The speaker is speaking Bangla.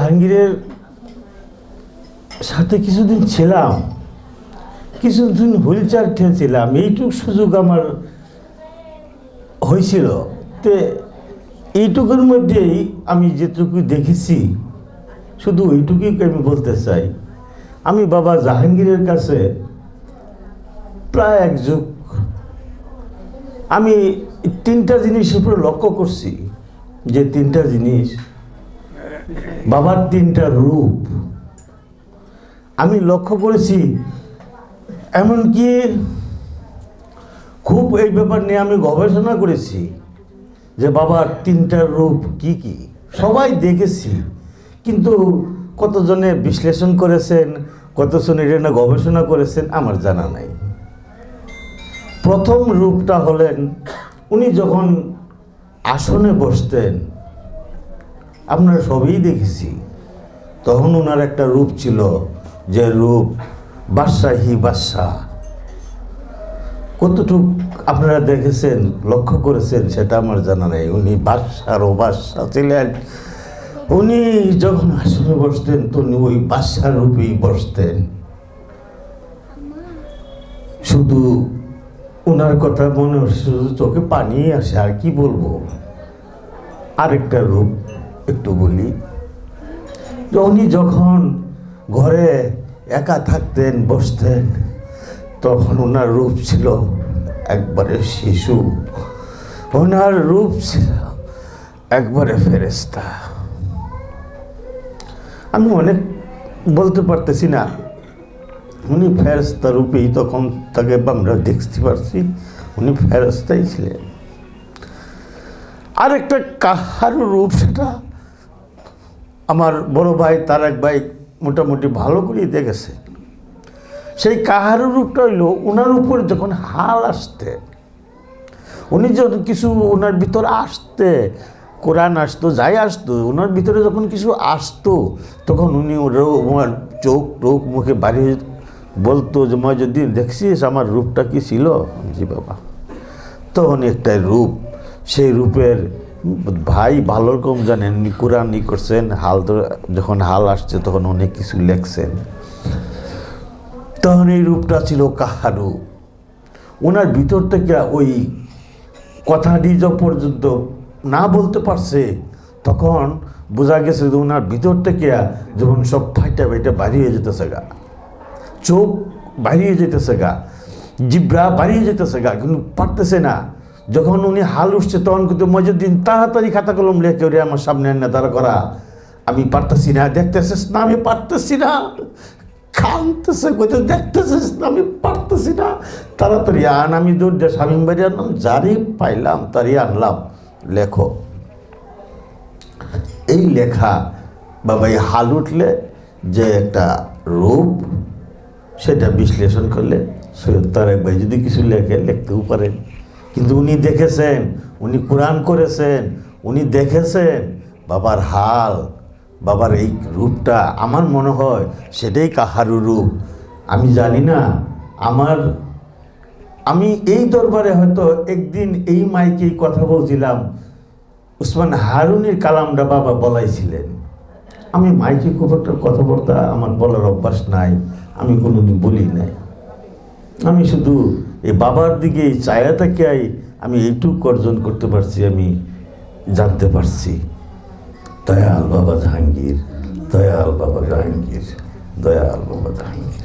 জাহাঙ্গীরের সাথে কিছুদিন ছিলাম, কিছুদিন হুইল চেয়ার খেয়েছিলাম, এইটুক সুযোগ আমার হয়েছিল। তো এইটুকুর মধ্যেই আমি যেটুকু দেখেছি শুধু ওইটুকুই আমি বলতে চাই। আমি বাবা জাহাঙ্গীরের কাছে প্রায় এক যুগ আমি তিনটা জিনিসের উপরে লক্ষ্য করছি, যে তিনটা জিনিস বাবার তিনটা রূপ আমি লক্ষ্য করেছি। এমনকি খুব এই ব্যাপার নিয়ে আমি গবেষণা করেছি যে বাবার তিনটা রূপ কি কি। সবাই দেখেছি, কিন্তু কতজনে বিশ্লেষণ করেছেন, কতজনে এটা নিয়ে গবেষণা করেছেন আমার জানা নাই। প্রথম রূপটা হলেন উনি যখন আসনে বসতেন, আপনারা সবই দেখেছি, তখন ওনার একটা রূপ ছিল, যে রূপ বাদশাহী বাদশাহ। কতটুকু আপনারা দেখেছেন, লক্ষ্য করেছেন সেটা আমার জানা নেই। উনি বাদশারও বাদশাহ ছিলেন। উনি যখন আসনে বসতেন তো উনি ওই বাদশার রূপেই বসতেন। শুধু ওনার কথা মনে হচ্ছে, শুধু চোখে পানি আসে, আর কি বলবো। আরেকটা রূপ একটু বলি, উনি যখন ঘরে একা থাকতেন, বসতেন, তখন ওনার রূপ ছিল একবারে শিশু, ওনার রূপ ছিল একবারে ফেরেশতা। আমি অনেক বলতে পারতেছি না, উনি ফেরেশতা রূপেই তখন তাকে আমরা দেখতে পারছি, উনি ফেরেশতাই ছিলেন। আর একটা কাহারু রূপ, সেটা আমার বড় ভাই তারেক ভাই মোটামুটি ভালো করেই দেখেছে। সেই কাহারু রূপটা হইল ওনার উপর যখন হাল আসতে, উনি যখন কিছু ওনার ভিতরে আসতে, কোরআন আসতো, যাই আসতো, ওনার ভিতরে যখন কিছু আসতো, তখন উনি ওনার চোখ টোক মুখে বাড়িয়ে বলতো যে ময়জুদ্দিন দেখছিস আমার রূপটা কি ছিল? জি বাবা। তখন একটাই রূপ, সেই রূপের ভাই ভালো রকম জানেন, উনি কোরআন করছেন, হাল যখন হাল আসছে তখন অনেক কিছু লেখছেন। তখন এই রূপটা ছিল কাহারু। ওনার ভিতর থেকে ওই কথাটি যখন পর্যন্ত না বলতে পারছে, তখন বোঝা গেছে যে ওনার ভিতর থেকে যখন সব ফাইটা ফাইটা বাড়িয়ে যেতেছে গা, চোখ বাড়িয়ে যেতেছে গা, জিব্রা বাড়িয়ে যেতেছে গা, কিন্তু পারতেছে না। যখন উনি হাল উঠছে তখন কিন্তু ময়জুদ্দিন তাড়াতাড়ি খাতা কলম লেখে ওরে আমার সামনে এনে দাঁড়া করা, আমি পারতেছি না, দেখতেছিস না আমি পারতেছি না, কানতেছে কোথায়, দেখতেছিস না আমি পারতেছি না, তাড়াতাড়ি আন। আমি দৌড়ে স্বামী বাড়ি আনলাম, যারই পাইলাম তারই আনলাম, লেখো। এই লেখা বাবা, এই হাল উঠলে যে একটা রূপ, সেটা বিশ্লেষণ করলে সৈয়দ তারেক ভাই যদি কিছু লেখে, লিখতেও পারেন। কিন্তু উনি দেখেছেন, উনি কোরআন করেছেন, উনি দেখেছেন বাবার হাল, বাবার এই রূপটা। আমার মনে হয় সেটাই কাহারু রূপ। আমি জানি না, আমি এই দরবারে হয়তো একদিন এই মাইকেই কথা বলছিলাম, উসমান হারুনির কালামটা বাবা বলাইছিলেন। আমি মাইকে খুব একটা কথাবার্তা আমার বলার অভ্যাস নাই, আমি কোনোদিন বলি নাই। আমি শুধু এই বাবার দিকে এই চায়া তাকিয়াই আমি এইটুকু অর্জন করতে পারছি, আমি জানতে পারছি দয়াল বাবা জাহাঙ্গীর, দয়াল বাবা জাহাঙ্গীর, দয়াল বাবা জাহাঙ্গীর।